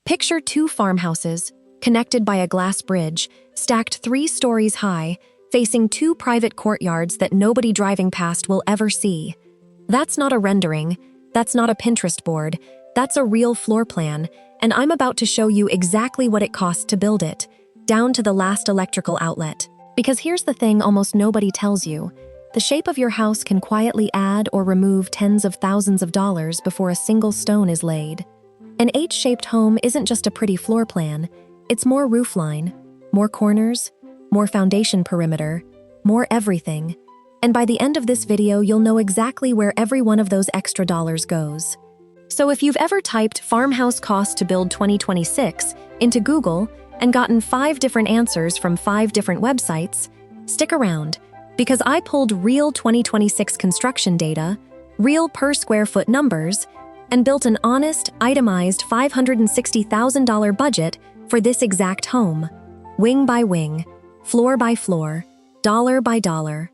Picture two farmhouses, connected by a glass bridge, stacked 3 stories high, facing 2 private courtyards that nobody driving past will ever see. That's not a rendering, that's not a Pinterest board, that's a real floor plan, and I'm about to show you exactly what it costs to build it, down to the last electrical outlet. Because here's the thing almost nobody tells you. The shape of your house can quietly add or remove tens of thousands of dollars before a single stone is laid. An H-shaped home isn't just a pretty floor plan, it's more roofline, more corners, more foundation perimeter, more everything. And by the end of this video, you'll know exactly where every one of those extra dollars goes. So if you've ever typed farmhouse cost to build 2026 into Google and gotten 5 different answers from 5 different websites, stick around, because I pulled real 2026 construction data, real per square foot numbers, and built an honest, itemized $560,000 budget for this exact home, wing by wing, floor by floor, dollar by dollar.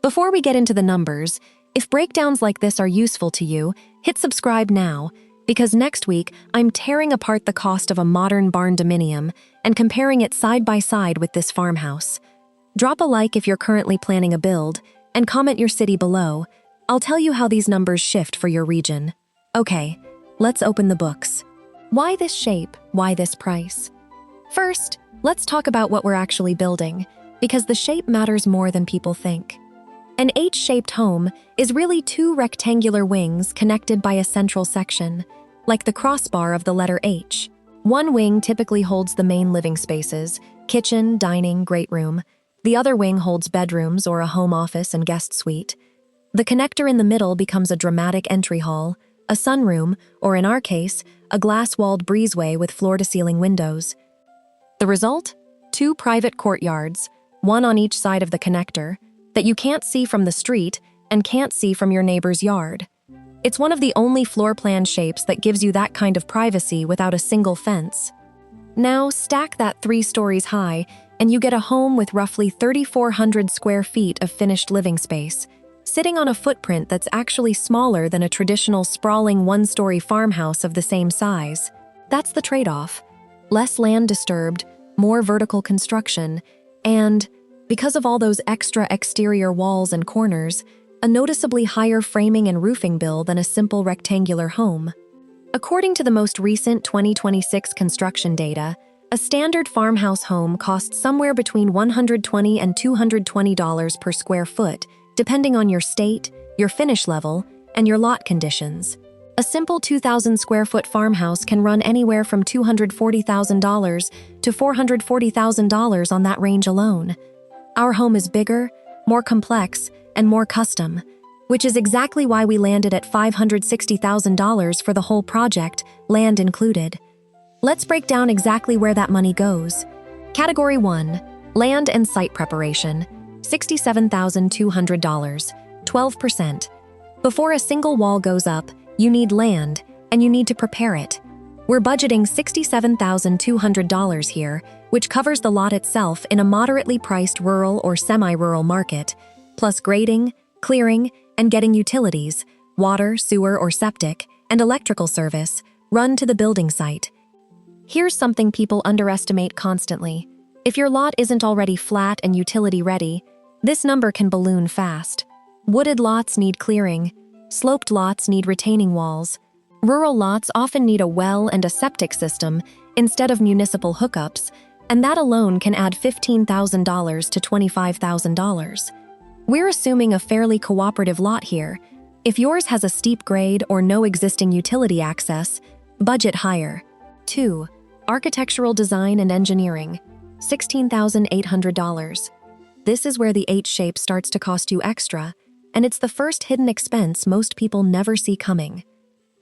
Before we get into the numbers, if breakdowns like this are useful to you, hit subscribe now, because next week I'm tearing apart the cost of a modern barn dominium and comparing it side by side with this farmhouse. Drop a like if you're currently planning a build, and comment your city below. I'll tell you how these numbers shift for your region. Okay, let's open the books. Why this shape? Why this price? First, let's talk about what we're actually building, because the shape matters more than people think. An H-shaped home is really 2 rectangular wings connected by a central section, like the crossbar of the letter H. One wing typically holds the main living spaces, kitchen, dining, great room. The other wing holds bedrooms or a home office and guest suite. The connector in the middle becomes a dramatic entry hall, a sunroom, or in our case, a glass-walled breezeway with floor-to-ceiling windows. The result? 2 private courtyards, one on each side of the connector, that you can't see from the street and can't see from your neighbor's yard. It's one of the only floor plan shapes that gives you that kind of privacy without a single fence. Now stack that 3 stories high, and you get a home with roughly 3,400 square feet of finished living space, sitting on a footprint that's actually smaller than a traditional sprawling 1-story farmhouse of the same size. That's the trade-off. Less land disturbed, more vertical construction, and, because of all those extra exterior walls and corners, a noticeably higher framing and roofing bill than a simple rectangular home. According to the most recent 2026 construction data, a standard farmhouse home costs somewhere between $120 and $220 per square foot, depending on your state, your finish level, and your lot conditions. A simple 2,000 square foot farmhouse can run anywhere from $240,000 to $440,000 on that range alone. Our home is bigger, more complex, and more custom, which is exactly why we landed at $560,000 for the whole project, land included. Let's break down exactly where that money goes. Category 1, land and site preparation, $67,200, 12%. Before a single wall goes up, you need land, and you need to prepare it. We're budgeting $67,200 here, which covers the lot itself in a moderately priced rural or semi-rural market, plus grading, clearing, and getting utilities, water, sewer, or septic, and electrical service, run to the building site. Here's something people underestimate constantly. If your lot isn't already flat and utility-ready, this number can balloon fast. Wooded lots need clearing. Sloped lots need retaining walls. Rural lots often need a well and a septic system instead of municipal hookups, and that alone can add $15,000 to $25,000. We're assuming a fairly cooperative lot here. If yours has a steep grade or no existing utility access, budget higher. 2. Architectural design and engineering, $16,800. This is where the H-shape starts to cost you extra, and it's the first hidden expense most people never see coming.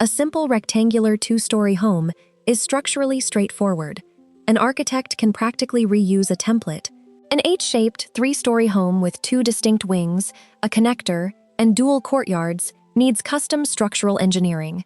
A simple rectangular 2-story home is structurally straightforward. An architect can practically reuse a template. An H-shaped 3-story home with 2 distinct wings, a connector, and dual courtyards needs custom structural engineering.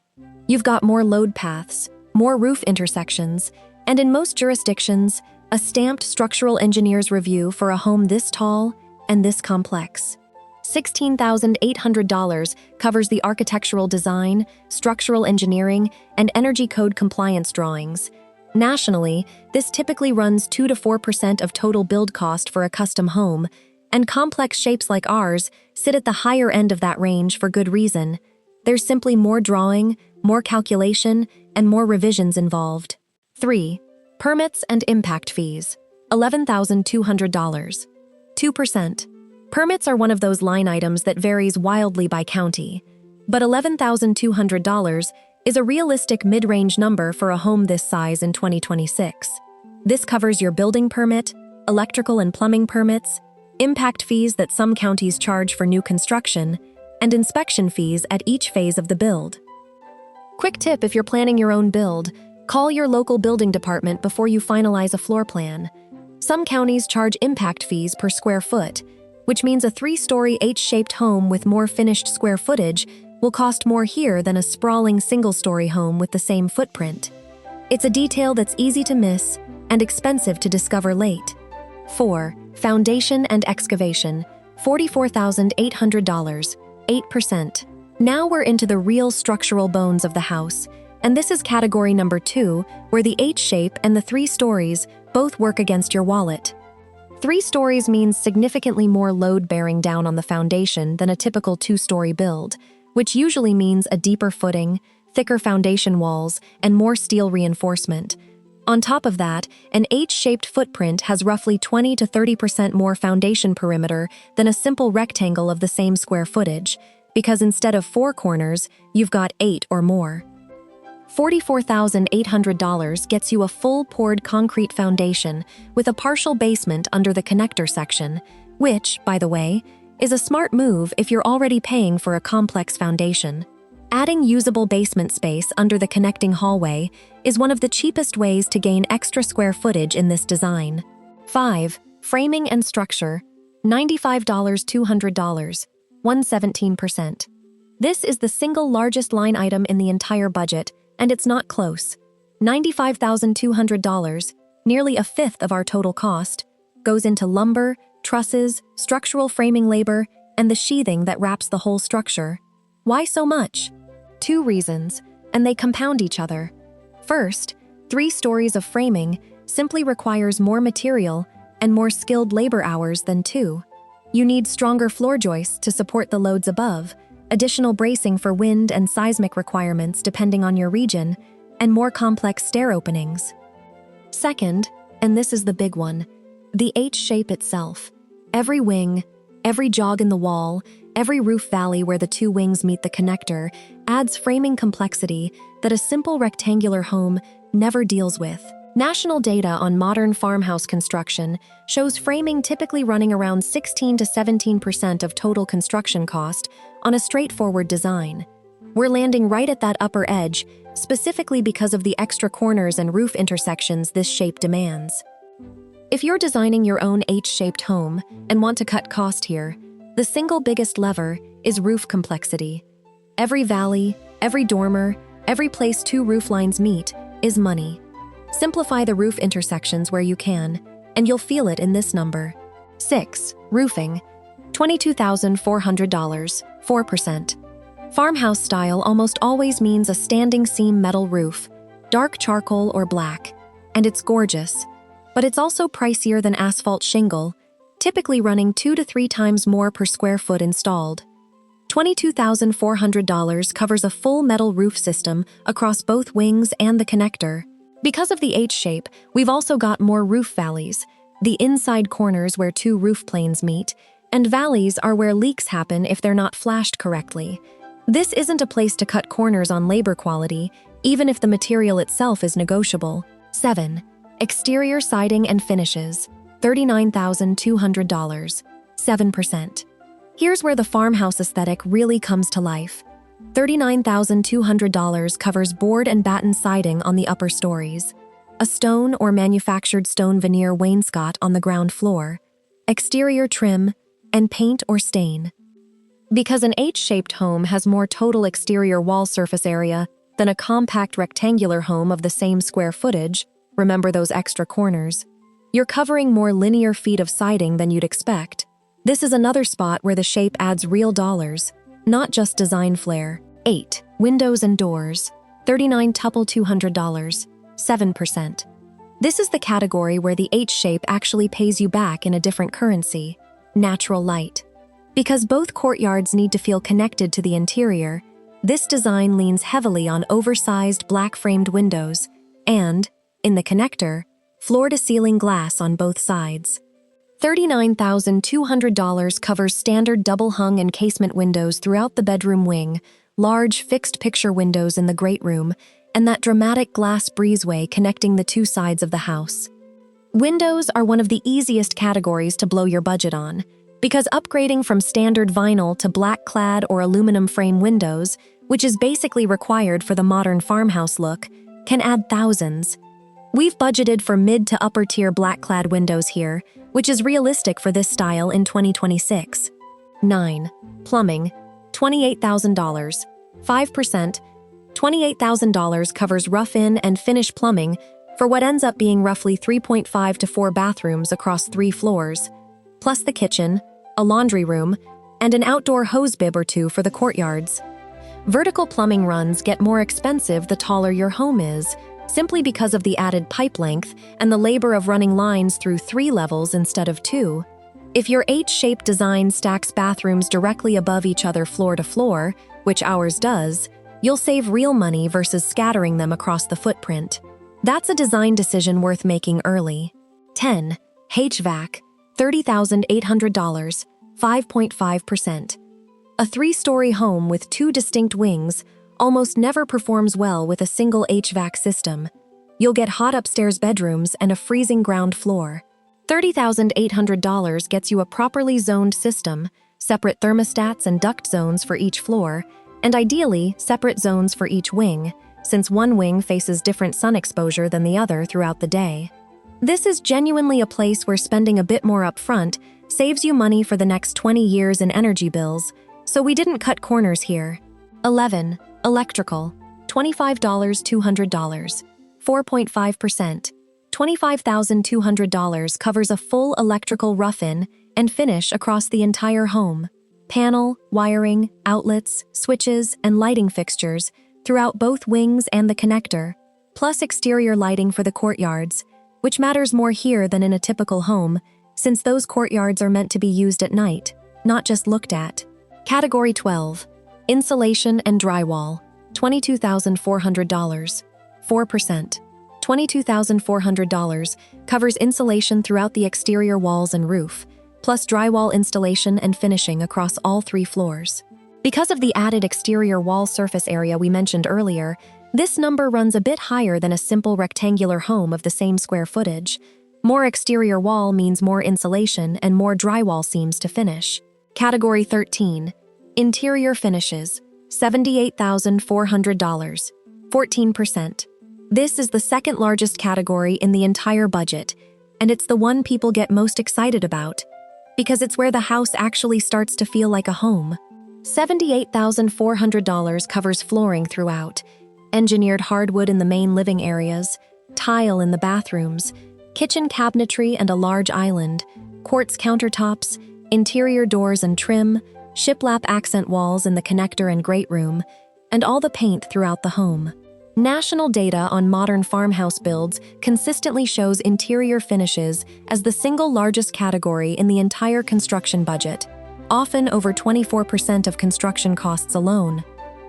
You've got more load paths, more roof intersections, and in most jurisdictions, a stamped structural engineer's review for a home this tall and this complex. $16,800 covers the architectural design, structural engineering, and energy code compliance drawings. Nationally, this typically runs 2 to 4% of total build cost for a custom home, and complex shapes like ours sit at the higher end of that range for good reason. There's simply more drawing, more calculation, and more revisions involved. 3. Permits and impact fees. $11,200. 2%. Permits are one of those line items that varies wildly by county, but $11,200 is a realistic mid-range number for a home this size in 2026. This covers your building permit, electrical and plumbing permits, impact fees that some counties charge for new construction, and inspection fees at each phase of the build. Quick tip if you're planning your own build, call your local building department before you finalize a floor plan. Some counties charge impact fees per square foot, which means a 3-story H-shaped home with more finished square footage will cost more here than a sprawling single-story home with the same footprint. It's a detail that's easy to miss and expensive to discover late. 4. Foundation and excavation. $44,800. 8%. Now we're into the real structural bones of the house, and this is category number 2, where the H-shape and the 3 stories both work against your wallet. 3 stories means significantly more load bearing down on the foundation than a typical 2-story build, which usually means a deeper footing, thicker foundation walls, and more steel reinforcement. On top of that, an H-shaped footprint has roughly 20 to 30% more foundation perimeter than a simple rectangle of the same square footage, because instead of 4 corners, you've got 8 or more. $44,800 gets you a full poured concrete foundation with a partial basement under the connector section, which, by the way, is a smart move if you're already paying for a complex foundation. Adding usable basement space under the connecting hallway is one of the cheapest ways to gain extra square footage in this design. 5. Framing and structure. $95,200. 117%. This is the single largest line item in the entire budget, and it's not close. $95,200, nearly a fifth of our total cost, goes into lumber, trusses, structural framing labor, and the sheathing that wraps the whole structure. Why so much? 2 reasons, and they compound each other. First, 3 stories of framing simply requires more material and more skilled labor hours than 2. You need stronger floor joists to support the loads above, additional bracing for wind and seismic requirements depending on your region, and more complex stair openings. Second, and this is the big one, the H-shape itself. Every wing, every jog in the wall, every roof valley where the 2 wings meet the connector adds framing complexity that a simple rectangular home never deals with. National data on modern farmhouse construction shows framing typically running around 16 to 17% of total construction cost on a straightforward design. We're landing right at that upper edge, specifically because of the extra corners and roof intersections this shape demands. If you're designing your own H-shaped home and want to cut cost here, the single biggest lever is roof complexity. Every valley, every dormer, every place 2 roof lines meet is money. Simplify the roof intersections where you can, and you'll feel it in this number. 6. Roofing. $22,400. 4%. Farmhouse style almost always means a standing seam metal roof, dark charcoal or black, and it's gorgeous. But it's also pricier than asphalt shingle, typically running 2 to 3 times more per square foot installed. $22,400 covers a full metal roof system across both wings and the connector. Because of the H-shape, we've also got more roof valleys, the inside corners where 2 roof planes meet, and valleys are where leaks happen if they're not flashed correctly. This isn't a place to cut corners on labor quality, even if the material itself is negotiable. 7. Exterior siding and finishes. $39,200. 7%. Here's where the farmhouse aesthetic really comes to life. $39,200 covers board and batten siding on the upper stories, a stone or manufactured stone veneer wainscot on the ground floor, exterior trim, and paint or stain. Because an H-shaped home has more total exterior wall surface area than a compact rectangular home of the same square footage, remember those extra corners, you're covering more linear feet of siding than you'd expect. This is another spot where the shape adds real dollars, not just design flair. 8. Windows and doors. $39,200. 7%. This is the category where the H shape actually pays you back in a different currency, natural light. Because both courtyards need to feel connected to the interior, this design leans heavily on oversized black-framed windows and, in the connector, floor-to-ceiling glass on both sides. $39,200 covers standard double-hung and casement windows throughout the bedroom wing, large fixed-picture windows in the great room, and that dramatic glass breezeway connecting the two sides of the house. Windows are one of the easiest categories to blow your budget on, because upgrading from standard vinyl to black-clad or aluminum frame windows, which is basically required for the modern farmhouse look, can add thousands. We've budgeted for mid to upper tier black-clad windows here, which is realistic for this style in 2026. 9. Plumbing, $28,000. 5%. $28,000 covers rough-in and finish plumbing for what ends up being roughly 3.5 to 4 bathrooms across 3 floors, plus the kitchen, a laundry room, and an outdoor hose bib or two for the courtyards. Vertical plumbing runs get more expensive the taller your home is, simply because of the added pipe length and the labor of running lines through 3 levels instead of 2. If your H-shaped design stacks bathrooms directly above each other floor to floor, which ours does, you'll save real money versus scattering them across the footprint. That's a design decision worth making early. 10. HVAC, $30,800, 5.5%. A 3-story home with 2 distinct wings almost never performs well with a single HVAC system. You'll get hot upstairs bedrooms and a freezing ground floor. $30,800 gets you a properly zoned system, separate thermostats and duct zones for each floor, and ideally, separate zones for each wing, since one wing faces different sun exposure than the other throughout the day. This is genuinely a place where spending a bit more upfront saves you money for the next 20 years in energy bills, so we didn't cut corners here. 11. Electrical, $25,200, 4.5%. $25,200 covers a full electrical rough-in and finish across the entire home. Panel, wiring, outlets, switches, and lighting fixtures throughout both wings and the connector, plus exterior lighting for the courtyards, which matters more here than in a typical home, since those courtyards are meant to be used at night, not just looked at. Category 12. Insulation and drywall, $22,400, 4%. $22,400 covers insulation throughout the exterior walls and roof, plus drywall installation and finishing across all 3 floors. Because of the added exterior wall surface area we mentioned earlier, this number runs a bit higher than a simple rectangular home of the same square footage. More exterior wall means more insulation and more drywall seams to finish. Category 13. Interior finishes, $78,400, 14%. This is the second largest category in the entire budget, and it's the one people get most excited about, because it's where the house actually starts to feel like a home. $78,400 covers flooring throughout, engineered hardwood in the main living areas, tile in the bathrooms, kitchen cabinetry and a large island, quartz countertops, interior doors and trim, shiplap accent walls in the connector and great room, and all the paint throughout the home. National data on modern farmhouse builds consistently shows interior finishes as the single largest category in the entire construction budget, often over 24% of construction costs alone,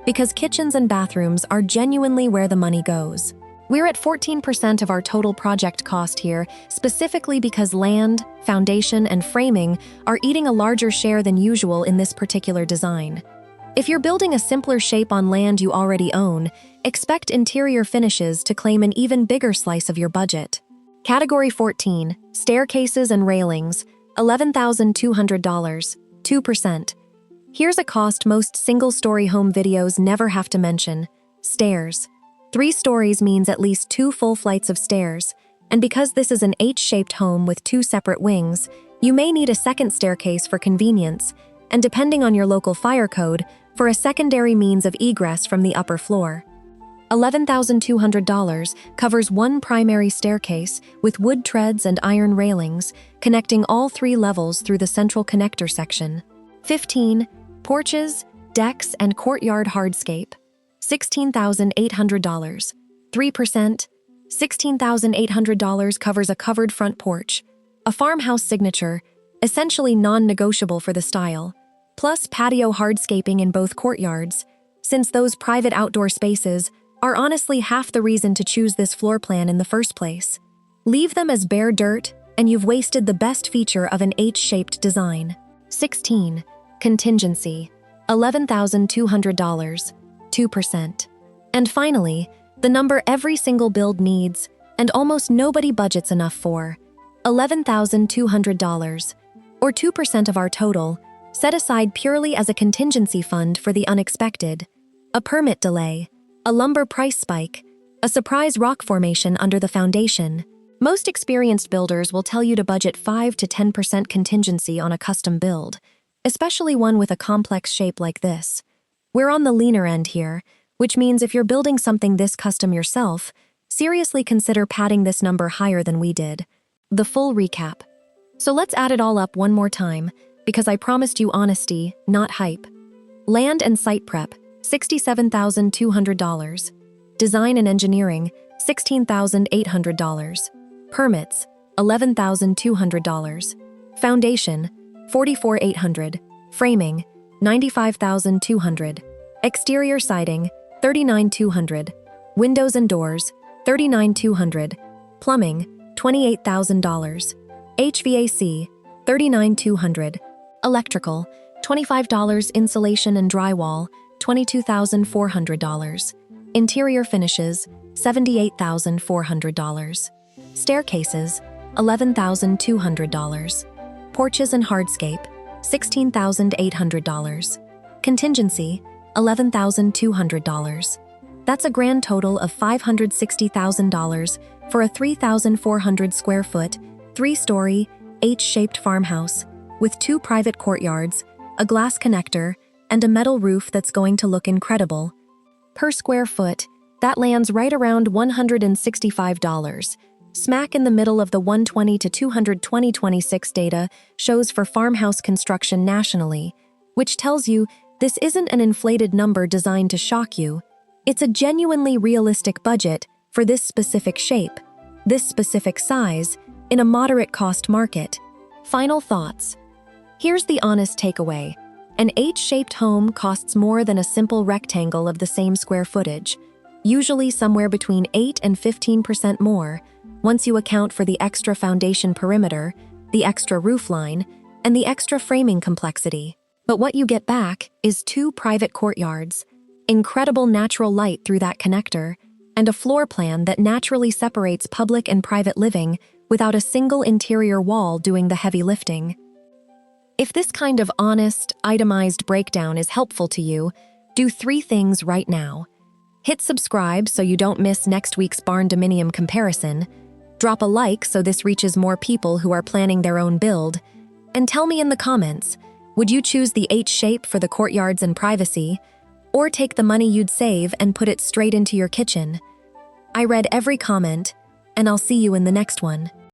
because kitchens and bathrooms are genuinely where the money goes. We're at 14% of our total project cost here, specifically because land, foundation, and framing are eating a larger share than usual in this particular design. If you're building a simpler shape on land you already own, expect interior finishes to claim an even bigger slice of your budget. Category 14. Staircases and railings, $11,200, 2%. Here's a cost most single-story home videos never have to mention: stairs. 3 stories means at least 2 full flights of stairs, and because this is an H-shaped home with 2 separate wings, you may need a second staircase for convenience, and depending on your local fire code, for a secondary means of egress from the upper floor. $11,200 covers 1 primary staircase with wood treads and iron railings, connecting all 3 levels through the central connector section. 15. Porches, decks, and courtyard hardscape, $16,800, 3%. $16,800 covers a covered front porch, a farmhouse signature, essentially non-negotiable for the style, plus patio hardscaping in both courtyards, since those private outdoor spaces are honestly half the reason to choose this floor plan in the first place. Leave them as bare dirt, and you've wasted the best feature of an H-shaped design. 16. Contingency. $11,200, 2%. And finally, the number every single build needs, and almost nobody budgets enough for, $11,200, or 2% of our total, set aside purely as a contingency fund for the unexpected. A permit delay, a lumber price spike, a surprise rock formation under the foundation. Most experienced builders will tell you to budget 5 to 10% contingency on a custom build, especially one with a complex shape like this. We're on the leaner end here, which means if you're building something this custom yourself, seriously consider padding this number higher than we did. The full recap. So let's add it all up one more time, because I promised you honesty, not hype. Land and site prep, $67,200. Design and engineering, $16,800. Permits, $11,200. Foundation, $44,800. Framing, $95,200. Exterior siding, $39,200. Windows and doors, $39,200. Plumbing, $28,000. HVAC, $39,200. Electrical, $25. Insulation and drywall, $22,400. Interior finishes, $78,400. Staircases, $11,200. Porches and hardscape, $16,800. Contingency, $11,200. That's a grand total of $560,000 for a 3,400 square foot, 3-story, H-shaped farmhouse with 2 private courtyards, a glass connector, and a metal roof that's going to look incredible. Per square foot, that lands right around $165. Smack in the middle of the 120 to 220/26 data shows for farmhouse construction nationally, which tells you this isn't an inflated number designed to shock you. It's a genuinely realistic budget for this specific shape, this specific size, in a moderate cost market. Final thoughts. Here's the honest takeaway. An H-shaped home costs more than a simple rectangle of the same square footage, usually somewhere between 8 and 15% more, once you account for the extra foundation perimeter, the extra roof line, and the extra framing complexity. But what you get back is 2 private courtyards, incredible natural light through that connector, and a floor plan that naturally separates public and private living without a single interior wall doing the heavy lifting. If this kind of honest, itemized breakdown is helpful to you, do 3 things right now. Hit subscribe so you don't miss next week's barn dominium comparison, drop a like so this reaches more people who are planning their own build, and tell me in the comments, would you choose the H shape for the courtyards and privacy, or take the money you'd save and put it straight into your kitchen? I read every comment, and I'll see you in the next one.